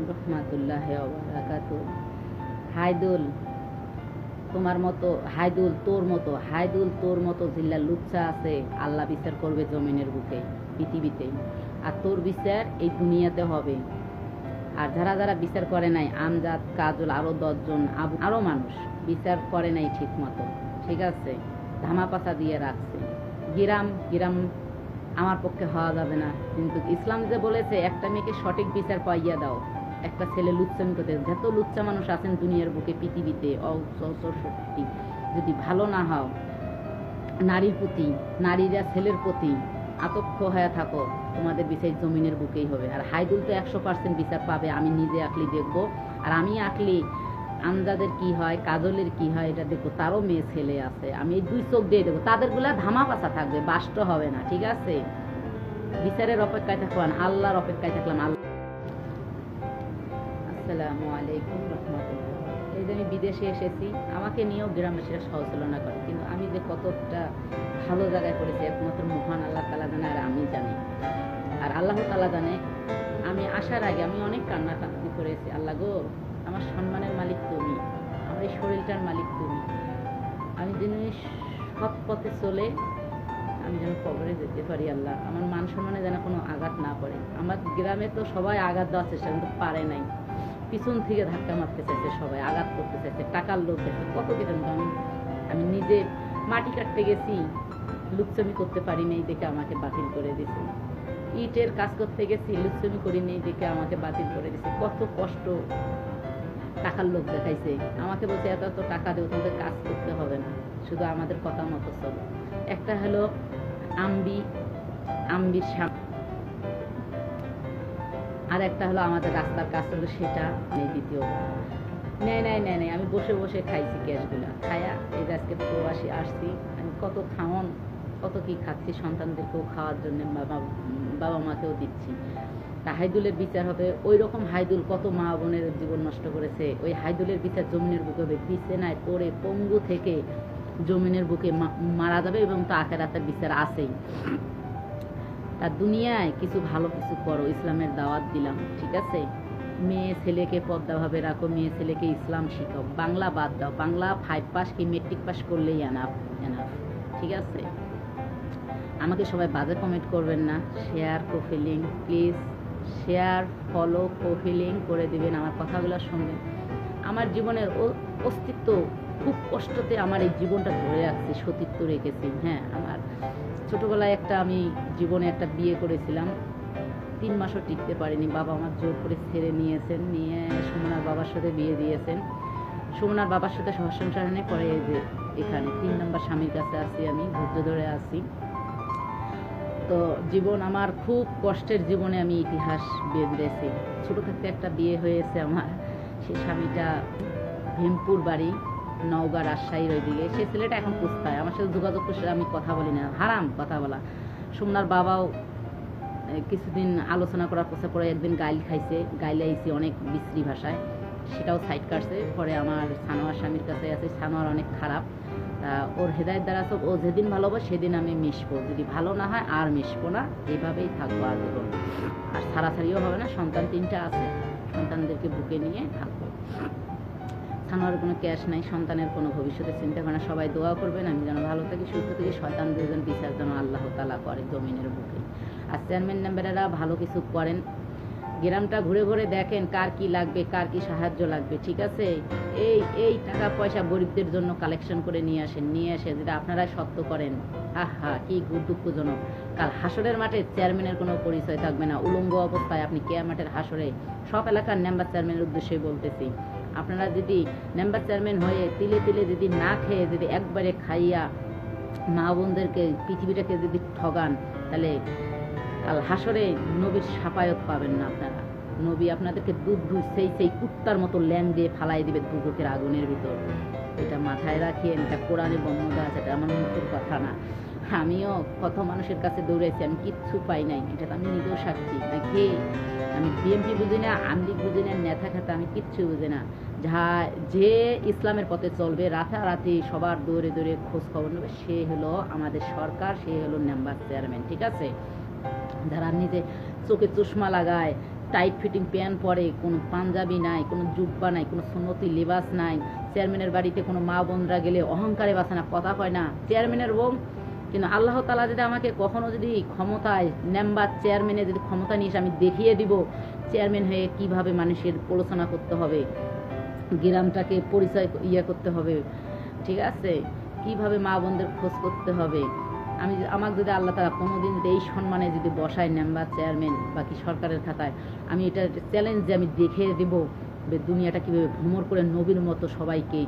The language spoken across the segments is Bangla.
রহমাতুল্লাহি ওয়া বারাকাতুহু। হায়দুল তোমার মতো, হায়দুল তোর মতো জিল্লা লুচ্চা আছে, আল্লাহ বিচার করবে জমিনের বুকে, পৃথিবীতে। আর তোর বিচার এই দুনিয়াতে হবে। আর যারা যারা বিচার করে নাই, আমজাদ, কাজল, আরো 10 জন আরো মানুষ বিচার করে নাই ঠিক মতো, ঠিক আছে, ধামাপাচা দিয়ে রাখছে। গিরাম আমার পক্ষে হওয়া যাবে না, কিন্তু ইসলাম যে বলেছে একটা মেয়েকে সঠিক বিচার পাইয়া দাও, একটা ছেলে লুচ্চামি করতে, যত লুচ্চা মানুষ আছেন দুনিয়ার বুকে, পৃথিবীতে, সত্যি যদি ভালো না হও নারীর প্রতি, নারীরা ছেলের প্রতি আতক্ষ হয়ে থাকো, তোমাদের বিচার জমিনের বুকেই হবে। আর হায়দুল তো 100% বিচার পাবে, আমি নিজে আকলি দেখবো। আর আমি আকলি আমজাদের কি হয়, কাজলের কি হয় এটা দেখবো, তারও মেয়ে ছেলে আছে, আমি এই 2 চোখ দিয়ে দেখবো, তাদের গুলা ধামাপাচা থাকবে, বাষ্ট হবে না, ঠিক আছে। বিচারের অপেক্ষায় থাকলাম, আল্লাহর অপেক্ষায় থাকলাম। আসসালামু আলাইকুম রহমতুল্লাহ। এই যে আমি বিদেশে এসেছি, আমাকে নিয়েও গ্রামবাসীরা সহচলনা করে, কিন্তু আমি যে কতটা ভালো জায়গায় পড়েছি একমাত্র মহান আল্লাহ তাআলা জানে, আর আমি জানি। আর আল্লাহ তাআলা জানে, আমি আসার আগে আমি অনেক কান্নাকাটি করেছি, আল্লাহ গো, আমার সম্মানের মালিক তুমি, আমার এই শরীরটার মালিক তুমি, আমি যেন সৎ পথে চলে আমি যেন কবরে যেতে পারি, আল্লাহ আমার মান সম্মানে যেন কোনো আঘাত না পড়ে। আমার গ্রামে তো সবাই আঘাত দেওয়ার চেষ্টা, কিন্তু পারে নাই, পিছন থেকে ধাক্কা মারতে চাইছে, সবাই আঘাত করতে চাইছে, টাকার লোক দেখছে, কত কিছু। আমি নিজে মাটি কাটতে গেছি, লুচ্চমি করতে পারি নাই দেখে আমাকে বাতিল করে দিছে। ইটের কাজ করতে গেছি, লুচ্চমি করি নেই দেখে আমাকে বাতিল করে দিছে। কত কষ্ট, টাকার লোক দেখাইছে, আমাকে বলছে এত এত টাকা দেবো, তোমাদের কাজ করতে হবে না, শুধু আমাদের কথা মতো চলো। একটা হলো আম্বির সামনে, আর একটা হলো আমাদের রাস্তার কাজ হলো, সেটা নেই। দ্বিতীয় নেই, আমি বসে বসে খাইছি ক্যাশগুলা, খায়া এই যে আজকে প্রবাসী আসছি, আমি কত খাওয়ান, কত কি খাচ্ছি, সন্তানদেরকেও খাওয়ার জন্য, বাবা মাকেও দিচ্ছি। তা হায়দুলের বিচার হবে ওই রকম, হায়দুল কত মা বোনের জীবন নষ্ট করেছে, ওই হায়দুলের বিচার জমিনের বুকে হবে, বিছানায় পড়ে পঙ্গু থেকে জমিনের বুকে মারা যাবে, এবং তো আখিরাতের বিচার আছেই। তার দুনিয়ায় কিছু ভালো কিছু করো, ইসলামের দাওয়াত দিলাম, ঠিক আছে। মেয়ে ছেলেকে পর্দাভাবে রাখো, মেয়ে ছেলেকে ইসলাম শিখাও, বাংলা বাদ দাও, বাংলা 5 পাস কি মেট্রিক পাস করলেই এনাফ, ঠিক আছে। আমাকে সবাই বাজে কমেন্ট করবেন না, share profiling please, share follow profiling করে দিবেন, আমার কথাগুলো শুনবেন। আমার জীবনের অস্তিত্ব খুব কষ্টতে আমার এই জীবনটা ধরে রাখছি, সতীত্ব রেখেছি। হ্যাঁ, আমার ছোটবেলায় আমি জীবনে একটা বিয়ে করেছিলাম, 3 মাসও টিকতে পারিনি, বাবা আমার জোর করে ছেড়ে নিয়েছেন, নিয়ে সুমনার বাবার সাথে বিয়ে দিয়েছেন। সুমনার বাবার সাথে সহ সংসার নিয়ে পরে এই যে এখানে 3 নম্বর স্বামীর কাছে আছি, আমি ধৈর্য ধরে আছি। তো জীবন আমার খুব কষ্টের জীবনে আমি ইতিহাস বেঁধেছি। ছোটো থাকতে একটা বিয়ে হয়েছে আমার, সেই স্বামীটা ভীমপুর বাড়ি, নওগাঁ রাজশাহীর ওইদিকে। সেই ছেলেটা এখন কুস্তায়, আমার সাথে যোগাযোগ করছে, আমি কথা বলি না, হারাম কথা বলা। সুমনার বাবাও কিছুদিন আলোচনা করার পরে একদিন গাইল খাইছে, গাইলে আইছি অনেক বিশ্রী ভাষায়, সেটাও সাইড কাটছে। পরে আমার সানোয়ার স্বামীর কাছে আছে, সানোয়ার অনেক খারাপ, ওর হেদায়েত দ্বারা সব, ও যেদিন ভালো হবে সেদিন আমি মিশবো, যদি ভালো না হয় আর মিশবো না, এইভাবেই থাকবো আজীবন। আর ছাড়াছাড়িও হবে না, সন্তান 3টা আছে, সন্তানদেরকে বুকে নিয়ে থাকবো। সানোয়ার কোনো ক্যাশ নাই, সন্তানের কোনো ভবিষ্যতের চিন্তা করে না। সবাই দোয়া করবেন আমি যেন ভালো থাকি, সুস্থ থাকি, শয়তানদের যেন বিচার যেন আল্লাহ তাআলা করে জমিনের বুকে। আর চেয়ারম্যান মেম্বারেরা ভালো কিছু করেন, গ্রামটা ঘুরে ঘুরে দেখেন কার কি লাগবে, কার কি সাহায্য লাগবে, ঠিক আছে। এই টাকা পয়সা গরিবদের জন্য কালেকশন করে নিয়ে আসেন, যেটা আপনারা সত্য করেন। আহা, কি দুঃখজনক, কাল হাসরের মাঠে চেয়ারম্যানের কোনো পরিচয় থাকবে না, উলঙ্গ অবস্থায় আপনি কিয়ামতের হাসরে। সব এলাকার মেম্বার চেয়ারম্যানের উদ্দেশ্যে বলতেছি, আপনারা যদি মেম্বার চেয়ারম্যান হয়ে তিলে তিলে যদি না খেয়ে, যদি একবারে খাইয়া মা বোনদেরকে, পৃথিবীটাকে যদি ঠগান, তাহলে কাল হাসরে নবীর শাফায়াত পাবেন না আপনারা। নবী আপনাদেরকে দুধ সেই কুত্তার মতো ল্যাং দিয়ে ফালাই দিবে দুধকের আগুনের ভিতর। এটা মাথায় রাখিয়েন, এটা কোরআনে বর্ণিত আছে, এটা আমার মুখের কথা না। আমিও কত মানুষের কাছে দৌড়াইছি, আমি কিচ্ছু পাই নাই, এটা তো আমি নিজেও সাক্ষী। নাকি আমি বিএনপি বুঝি না, আওয়ামী লীগ বুঝি না, নেতা খেতা আমি কিচ্ছু বুঝি না। যে ইসলামের পথে চলবে, রাতারাতি সবার দৌড়ে দৌড়ে খোঁজ খবর নেবে, সে হলো আমাদের সরকার, সে হলো মেম্বার চেয়ারম্যান, ঠিক আছে। যারা নিজে চোখে চশমা লাগায়, টাইট ফিটিং প্যান্ট পরে, কোনো পাঞ্জাবি নাই, কোনো জুব্বা নাই, কোনো সুন্নতি লেবাস নাই। চেয়ারম্যানের বাড়িতে কোনো মা বোনরা গেলে অহংকারে বাসে না, কথা কয় না, চেয়ারম্যানের বউ। কিন্তু আল্লাহ তাআলা যদি আমাকে কখনো যদি ক্ষমতায় মেম্বার চেয়ারম্যানে যদি ক্ষমতা নিয়ে এসে আমি দেখিয়ে দিব চেয়ারম্যান হয়ে কিভাবে মানুষের আলোচনা করতে হবে, গ্রামটাকে পরিচয় করতে হবে, ঠিক আছে, কিভাবে মা বোনদের খোঁজ করতে হবে। আমাকে যদি আল্লাহ তাআলা কোনোদিন যদি এই সম্মানে যদি বসায় মেম্বার চেয়ারম্যান বাকি সরকারের খাতায়, আমি এটা চ্যালেঞ্জ যে আমি দেখিয়ে দেব দুনিয়াটা কীভাবে ভ্রমণ করে নবীর মতো সবাইকে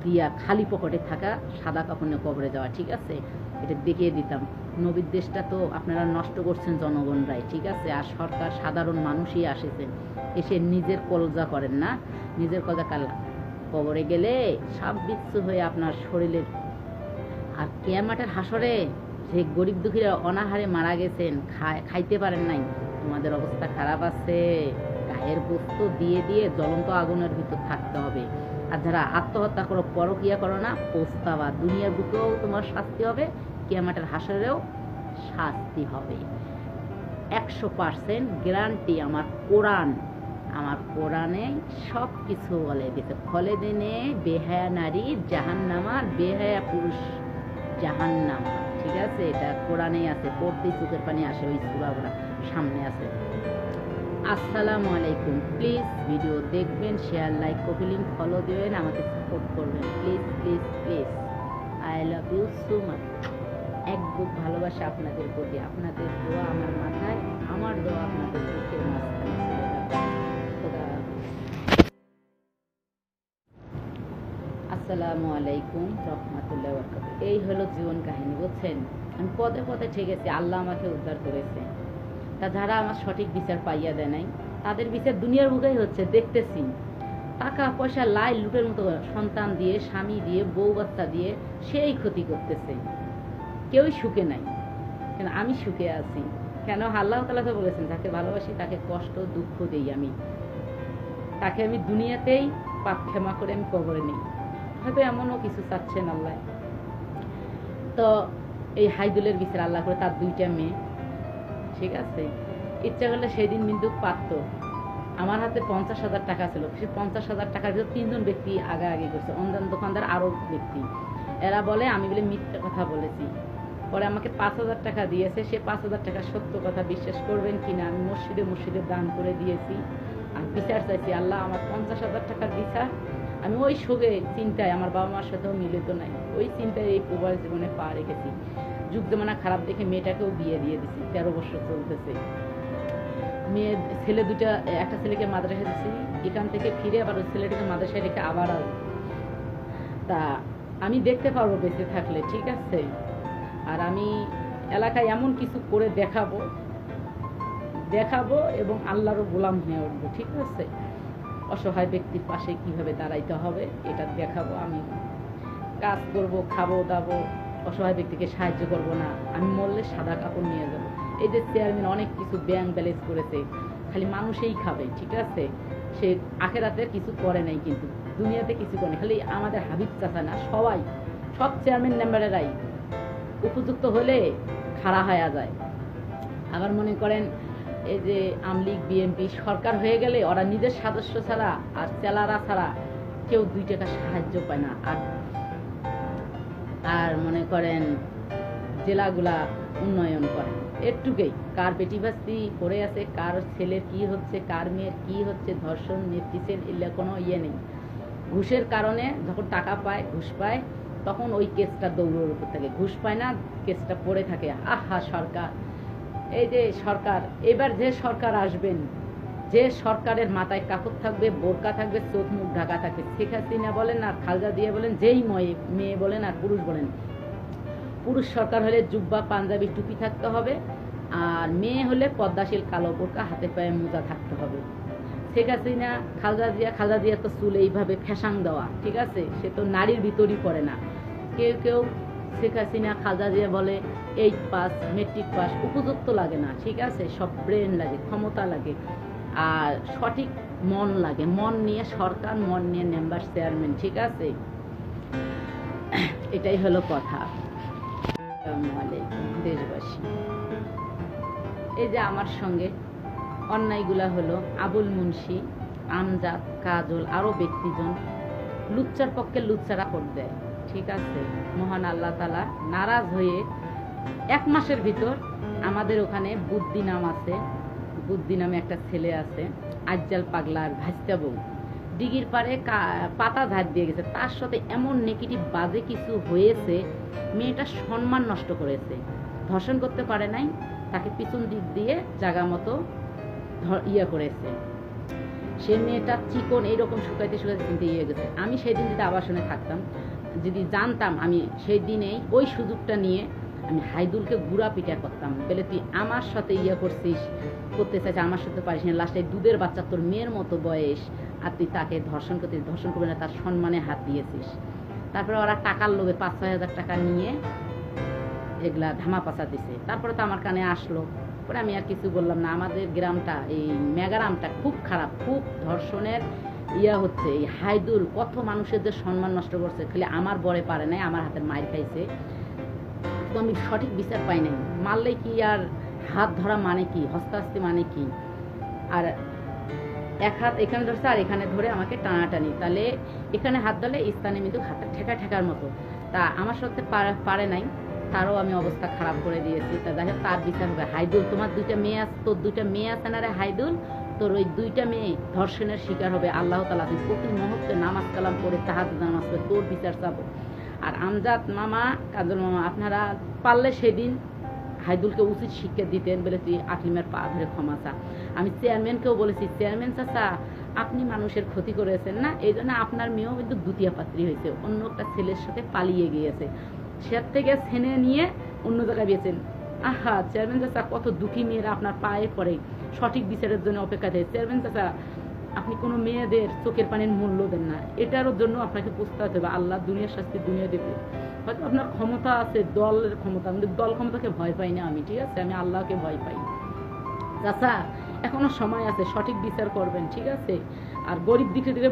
দিয়া খালি পকেটে থাকা, সাদা কাপড়ে কবরে যাওয়া, ঠিক আছে, এটা দেখিয়ে দিতাম। নবীর দেশটা তো আপনারা নষ্ট করছেন জনগণরাই, ঠিক আছে, আর সরকার সাধারণ মানুষই আসেছেন, এসে নিজের কলজা করেন না, নিজের কলজা কবরে গেলে সব বিচ্ছু হয়ে আপনার শরীরের। আর কিয়ামতের হাসরে যে গরিব দুঃখীরা অনাহারে মারা গেছেন, খাইতে পারেন নাই, তোমাদের অবস্থা খারাপ আছে, গায়ের বস্তু দিয়ে দিয়ে জ্বলন্ত আগুনের ভিতর থাকতে হবে। আর যারা আত্মহত্যা করো, পরকিয়া করো না, পস্তাবা, দুনিয়ার বুকেও তোমার শাস্তি হবে, কিয়ামতের হাসরেও শাস্তি হবে। 100% গ্যারান্টি। আমার কোরআনে সব কিছু বলে দিতে। ফলে দিনে বেহায়া নারী জাহান্নামা, বেহায়া পুরুষ জাহান্নামা, ঠিক আছে, এটা কোরআনেই আছে, পড়তেই চোখের পানি আসে, ওই সূরাগুলো সামনে আছে। আসসালামু আলাইকুম। প্লিজ ভিডিও দেখবেন, share, like, copy link, follow দেবেন, আমাকে সাপোর্ট করবেন, please please please. I love you so much. এক বুক ভালোবাসা আপনাদের প্রতি, আপনাদের দোয়া আমার মাথায়, আমার দোয়া আপনাদের চোখের মাঝখানে। আসসালামু আলাইকুম রহমতুল্লাহ বারাকাতুহু। এই হলো জীবন কাহিনী, বুঝছেন। আমি পদে পদে ঠেকেছি, আল্লাহ আমাকে উদ্ধার করেছে। তা যারা আমার সঠিক বিচার পাইয়া দেয় নাই, তাদের বিচার দুনিয়ার বুকেই হচ্ছে, দেখতেছি। টাকা পয়সা লাই লুটের মতো সন্তান দিয়ে, স্বামী দিয়ে, বউ বাচ্চা দিয়ে সেই ক্ষতি করতেছে, কেউই সুখে নাই। কেন আমি সুখে আছি? কেন? আল্লাহ তাআলা তো বলেছেন, যাকে ভালোবাসি তাকে কষ্ট দুঃখ দেই আমি, তাকে আমি দুনিয়াতেই পাপ ক্ষমা করে আমি কবরে নেই। হয়তো এমনও কিছু চাচ্ছেন আল্লাহ। তো এই হাইদুলের বিচার আল্লাহ করে, তার 2টা মেয়ে, ঠিক আছে, ইচ্ছা করলে সেই দিন কিন্তু পারত। আমার হাতে 50,000 টাকা ছিল, সে 50,000 টাকার ভিতরে 3জন ব্যক্তি আগে করছে, অন্যান্য দোকানদার আরো ব্যক্তি। এরা বলে আমি বলে মিথ্যা কথা বলেছি। পরে আমাকে 5,000 টাকা দিয়েছে, সে 5,000 টাকা সত্য কথা বিশ্বাস করবেন কিনা, আমি মসজিদে দান করে দিয়েছি। আর বিচার চাইছি, আল্লাহ আমার 50,000 টাকার বিচার। আমি ওই শোকে চিন্তায় আমার বাবা মার সাথেও মিলিত নাই, ওই চিন্তায় এই প্রবাস জীবনে পা রেখেছি। যুগ জমানা খারাপ দেখে মেয়েটাকেও বিয়ে দিয়ে দিছি, 13 বছর চলতেছে। ছেলে দুটা, একটা ছেলেকে মাদ্রাসায় দিচ্ছি, এখান থেকে ফিরে আবার ওই ছেলেটাকে মাদ্রাসায় রেখে আবার তা আমি দেখতে পারবো বেঁচে থাকলে, ঠিক আছে। আর আমি এলাকায় এমন কিছু করে দেখাবো এবং আল্লাহরও গোলাম হয়ে উঠবো, ঠিক আছে। অসহায় ব্যক্তির পাশে কিভাবে দাঁড়াইতে হবে এটা দেখাবো। আমি কাজ করব, খাবো দাবো, অসহায় ব্যক্তিকে সাহায্য করব না। আমি মরলে সাদা কাপড় নিয়ে যাবো। এই যে চেয়ারম্যান অনেক কিছু ব্যাংক ব্যালেন্স করেছে, খালি মানুষই খাবে, ঠিক আছে, সে আখেরাতে কিছু করে নাই, কিন্তু দুনিয়াতে কিছু করে নাই। খালি আমাদের হাবিব চাচা না, সব চেয়ারম্যান মেম্বারেরাই উপযুক্ত হলে খাড়া হয়ে যায়। আবার মনে করেন এই যে আমলিগ বিএনপি সরকার হয়ে গেলে ওরা নিজের সদস্য ছাড়া আর চেলারা ছাড়া কেউ 2 টাকা সাহায্য পায় না। আর মনে করেন জেলাগুলা উন্নয়ন করে একটুকেই, কার বেটি বাস্তি পড়ে আছে, কার ছেলের কি হচ্ছে, কার মেয়ের কি হচ্ছে, ধর্ষণ নির্যাতন, এগুলো কোনো নেই। ঘুষের কারণে যখন টাকা পায়, ঘুষ পায়, তখন ওই কেসটা দৌড়ের উপর থাকে, ঘুষ পায় না, কেসটা পড়ে থাকে। আহা সরকার, এই যে সরকার, এবার যে সরকার আসবেন, যে সরকারের মাথায় কাপড় থাকবে, বোরকা থাকবে, চোখ মুখ ঢাকা থাকবে, শেখ হাসিনা বলেন আর খালেদা জিয়া বলেন, যেই মেয়ে বলেন আর পুরুষ বলেন, পুরুষ সরকার হলে জুব্বা পাঞ্জাবি টুপি থাকতে হবে, আর মেয়ে হলে পদ্মাশীল কালো বোরকা, হাতে পায়ে মোজা থাকতে হবে। শেখ হাসিনা খালেদা জিয়া তো চুল এইভাবে ফ্যাশাং দেওয়া, ঠিক আছে, সে তো নারীর ভিতরই পড়ে না। কেউ শেখ হাসিনা খালেদা জিয়া বলে 8 পাস, মেট্রিক পাস, উপযুক্ত লাগে না, ঠিক আছে, সব ব্রেন লাগে, ক্ষমতা লাগে, আর সঠিক মন লাগে, মন নিয়ে সরকার, মন নিয়ে মেম্বার চেয়ারম্যান, ঠিক আছে। এটাই হলো কথা। আসসালামু আলাইকুম দেশবাসী। এই যে আমার সঙ্গে অন্যায়গুলা হলো আবুল মুন্সি, আমজাদ, কাজল, আরও ব্যক্তিজন লুচ্চার পক্ষে লুচ্চারা ভোট দেয়। ঠিক আছে, মহান আল্লাহ তাআলা নারাজ হয়ে 1 মাসের ভিতর আমাদের ওখানে বুদ্ধি নাম আছে, বুদ্ধি নামে একটা ছেলে আছে, আজ্জাল পাগলার ভাইস্তা বউ, দিঘির পাড়ে পাতা ঝাড় দিয়ে গেছে। তার সাথে এমন নেগেটিভ বাজে কিছু হয়েছে, মেয়েটা সম্মান নষ্ট করেছে। ধর্ষণ করতে পারে নাই, তাকে পিছন দিক দিয়ে জায়গা মতো করেছে। সে মেয়েটা চিকন এইরকম শুকাইতে শুকাইতে চিনতে গেছে। আমি সেদিন যদি আবাসনে থাকতাম, যদি জানতাম, আমি সেই দিনেই ওই সুযোগটা নিয়ে আমি হাইদুলকে গুড়া পিটা করতাম, বলে তুই আমার সাথে করছিস, করতে চাইছে, আমার সাথে পারিস না, লাস্টে দুধের বাচ্চা তোর মেয়ের মতো বয়স, আর তুই তাকে ধর্ষণ করতে, ধর্ষণ করবে না, তার সম্মানে হাত দিয়েছিস। তারপরে ওরা টাকার লোভে 5-6 হাজার টাকা নিয়ে এগুলা ধামা পাচা দিছে। তারপরে তো আমার কানে আসলো, পরে আমি আর কিছু বললাম না। আমাদের গ্রামটা, এই মেগারামটা খুব খারাপ, খুব ধর্ষণের হচ্ছে। এই হাইদুল কত মানুষের যে সম্মান নষ্ট করছে, খালি আমার বরে পারে নাই, আমার হাতের মায়ের খাইছে। তো আমি সঠিক বিচার পাই নাই। মারলে কি আর হাত ধরা মানে কি, হস্তাস্তি মানে কি? আর এক হাত এখানে ধরছে আর এখানে ধরে আমাকে টানাটানি, তাহলে এখানে হাত ধরলে স্থানে কিন্তু হাতের ঠেকার মতো। তা আমার সাথে পারে নাই, তারও আমি অবস্থা খারাপ করে দিয়েছি। তা যাই হোক, তার বিচার হবে। হাইদুল, তোমার 2টা মেয়ে আছে, তোর 2টা মেয়ে আছে না রে হাইদুল, তোর ওই 2টা মেয়ে ধর্ষণের শিকার হবে। আল্লাহ তাআলা প্রতি মুহূর্তে নামাজ কালাম করে, তাহাজ্জুদ নামাজ পড়ে তোর বিচার চাবো। আর আমজাদ মামা, কাজল মামা, আপনারা পারলে সেদিন হাইদুলকে উচিত শিক্ষা দিতেন, বলে তুই আকলিমের পা ধরে ক্ষমা চা। আমি চেয়ারম্যানকেও বলেছি, চেয়ারম্যান চাচা, আপনি মানুষের ক্ষতি করেছেন না, এই জন্য আপনার মেয়েও কিন্তু দ্বিতীয় পাত্রী হয়েছে, অন্য একটা ছেলের সাথে পালিয়ে গিয়েছে, সে থেকে ছেনে নিয়ে অন্য জায়গায় বিয়েছেন। আহা চেয়ারম্যান চাচা, কত দুঃখী মেয়েরা আপনার পায়ে পড়ে সঠিক বিচারের জন্য অপেক্ষা থাকে। চেয়ারম্যান চাচা, আপনি কোনো মেয়েদের চোখের পানির মূল্য দেন না, এটারও জন্য আপনাকে পস্তাতে হবে। আল্লাহ দুনিয়ার শাস্তি দুনিয়া দেবে। হয়তো আপনার ক্ষমতা আছে, দলের ক্ষমতা, আমাদের দল ক্ষমতাকে ভয় পাই না আমি, ঠিক আছে, আমি আল্লাহকে ভয় পাই। চাচা, এখনো সময় আছে, সঠিক বিচার করবেন, ঠিক আছে। আর গরিব দিকে দিকে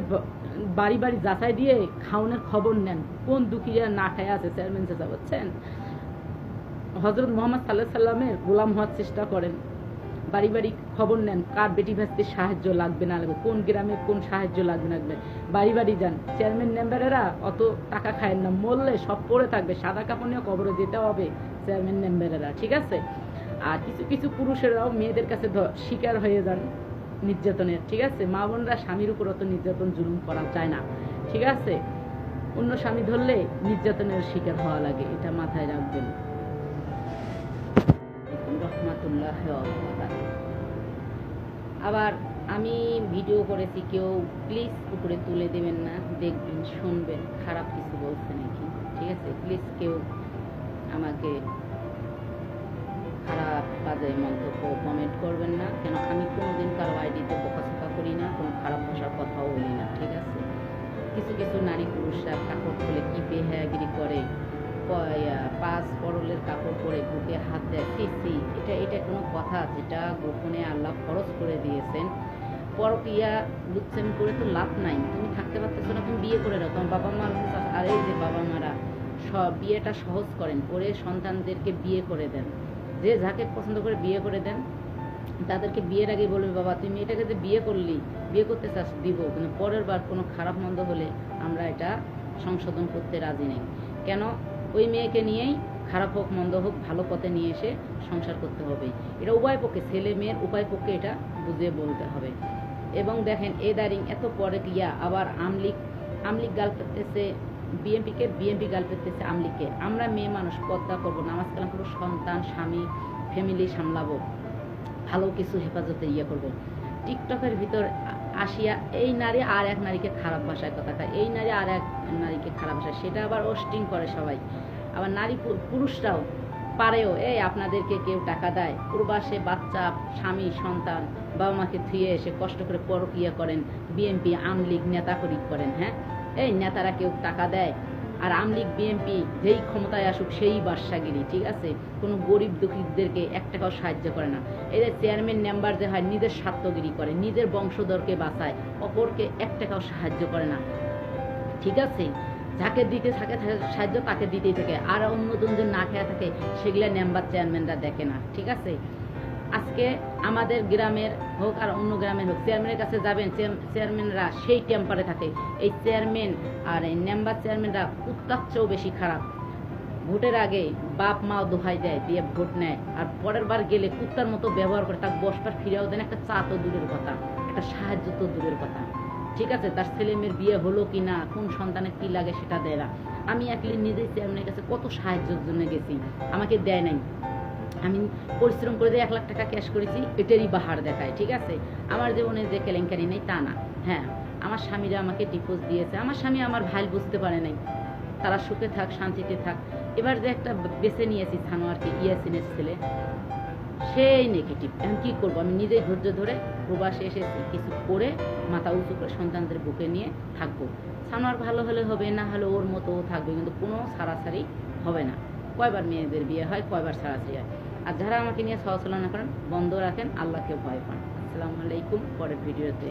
বাড়ি বাড়ি যাচাই দিয়ে খাওয়ানোর খবর নেন, কোন দুঃখীরা না খায় আছে। চেয়ারম্যান চাচা, বুঝছেন, হযরত মুহাম্মদ সাল্লাল্লাহু আলাইহি ওয়াসাল্লামের গোলাম হওয়ার চেষ্টা করেন, বাড়ি বাড়ি খবর নেন, কার বেটি ভাজতে সাহায্য লাগবে না লাগবে, কোন গ্রামে কোন সাহায্য লাগবে না লাগবে, বাড়ি বাড়ি যান। চেয়ারম্যান মেম্বারেরা অত টাকা খায় না, মরলে সব পড়ে থাকবে, সাদা কাপড় নিয়ে কবরে যেতে হবে চেয়ারম্যান মেম্বারেরা, ঠিক আছে। আর কিছু কিছু পুরুষেরাও মেয়েদের কাছে শিকার হয়ে যান নির্যাতনের, ঠিক আছে। মা বোনরা স্বামীর উপর অত নির্যাতন জুলুম করা যায় না, ঠিক আছে। অন্য স্বামী ধরলে নির্যাতনের শিকার হওয়া লাগে, এটা মাথায় রাখবেন। রহমাতুল্লাহ। আবার আমি ভিডিও করেছি, কেউ প্লিজ উপরে তুলে দেবেন না, দেখবেন, শুনবেন, খারাপ কিছু বলছে নাকি, ঠিক আছে। প্লিজ কেউ আমাকে খারাপ বাজে মন্তব্য কমেন্ট করবেন না, কেন আমি কোনোদিন কারো আইডিতে বোকাচোকা করি না, কোনো খারাপ ভাষার কথাও বলি না, ঠিক আছে। কিছু কিছু নারী পুরুষরা কাপড় খুলে কি বেহায়াগিরি করে, 5 পরলের কাপড় পরে বুকে হাত দেয়, এটা কোনো কথা? যেটা গোপনে আল্লাহ ফরজ করে দিয়েছেন। পরকিয়া লুচ্ছামি করে তো লাভ নাই। তুমি থাকতে পারতেছো না, তুমি বিয়ে করে নাও, তোমার বাবা মা। আর এই যে বাবা মারা বিয়েটা সহজ করেন, করে সন্তানদেরকে বিয়ে করে দেন, যে যাকে পছন্দ করে বিয়ে করে দেন, তাদেরকে বিয়ের আগে বলবে, বাবা তুই মেয়েটাকে যে বিয়ে করলি, বিয়ে করতে চাস দিব, কিন্তু পরের বার কোনো খারাপ মন্দ হলে আমরা এটা সংশোধন করতে রাজি নেই। কেন? ওই মেয়েকে নিয়েই খারাপ হোক মন্দ হোক ভালো পথে নিয়ে এসে সংসার করতে হবে। এটা উভয় পক্ষে, ছেলে মেয়ের উভয় পক্ষে এটা বুঝিয়ে বলতে হবে। এবং দেখেন দাঁড়িং এত পরে আবার আমলিগ গাল পেতেছে বিএনপিকে, বিএনপি গাল পেতেছে আমলিগকে। আমরা মেয়ে মানুষ পর্দা করবো, নামাজ কালাম করবো, সন্তান স্বামী ফ্যামিলি সামলাবো, ভালো কিছু হেফাজতে করবো। টিকটকের ভিতর আসিয়া এই নারী আর এক নারীকে খারাপ ভাষায় কথা কয়, এই নারী আর এক নারীকে খারাপ ভাষায়, সেটা আবার হোস্টিং করে সবাই। আবার নারী পুরুষরাও পারেও, আপনাদেরকে কেউ টাকা দেয়, প্রবাসে বাচ্চা স্বামী সন্তান বাবা মাকে থুয়ে এসে কষ্ট করে পরকিয়া করেন, বিএনপি আমলিগ নেতাকরি করেন। হ্যাঁ, এই নেতারা কেউ টাকা দেয়, আর আমলিগ বিএনপি যেই ক্ষমতায় আসুক সেই বাদশাগিরি, ঠিক আছে। কোনো গরিব দুঃখীদেরকে 1 টাকাও সাহায্য করে না। এদের চেয়ারম্যান মেম্বার যে হয় নিজের স্বার্থগিরি করে, নিজের বংশধরকে বাঁচায়, অপরকে 1 টাকাও সাহায্য করে না, ঠিক আছে। যাকে দিতে থাকে সাহায্য তাকে দিতেই থাকে, আর অন্যজন যে না খেয়ে থাকে সেগুলা মেম্বার চেয়ারম্যানরা দেখে না, ঠিক আছে। আজকে আমাদের গ্রামের হোক আর অন্য গ্রামের হোক, চেয়ারম্যানের কাছে যাবেন, চেয়ারম্যানরা সেই টেম্পারে থাকে। এই চেয়ারম্যান আর এই মেম্বার চেয়ারম্যানরা কুত্তার চেয়েও বেশি খারাপ। ভোটের আগে বাপ মাও দোহাই দেয়, দিয়ে ভোট নেয়, আর পরের বার গেলে কুত্তার মতো ব্যবহার করে, তার বসবার ফিরেও দেন, একটা চা তো দূরের কথা, একটা সাহায্য তো দূরের কথা। ঠিক আছে, তার ছেলে মেয়ের বিয়ে হলো কি না, কোন সন্তানের কি লাগে সেটা দেয় না। আমি একলি নিজেই চেয়ারম্যানের কাছে কত সাহায্যের জন্য গেছি, আমাকে দেয় নাই। আমি পরিশ্রম করে দিয়ে 1 লাখ টাকা ক্যাশ করেছি, এটারই বাহার দেখায়। ঠিক আছে, আমার জীবনে যে কেলেঙ্কারি নেই তা না। হ্যাঁ, আমার স্বামীরা আমাকে ডিভোর্স দিয়েছে, আমার স্বামী আমার ভাই বুঝতে পারে নাই, তারা সুখে থাক, শান্তিতে থাক। এবার যে একটা বেছে নিয়েছি সানোয়ারকে, ইয়াসিনের ছেলে, সেই নেগেটিভ। এখন কী করবো, আমি নিজে ধৈর্য ধরে প্রবাসে এসেছি, কিছু করে মাথা উঁচু করে সন্তানদের বুকে নিয়ে থাকবো। সানোয়ার ভালো হলে হবে, না হলে ওর মতো ও থাকবে, কিন্তু কোনো ছাড়াছাড়ি হবে না। কয়বার মেয়েদের বিয়ে হয়, কয়বার ছাড়াছাড়ি হয়। আর যারা আমাকে নিয়ে সহচলনা করেন বন্ধ রাখেন, আল্লাহকে ভয় পান। আসসালামু আলাইকুম, পরের ভিডিওতে।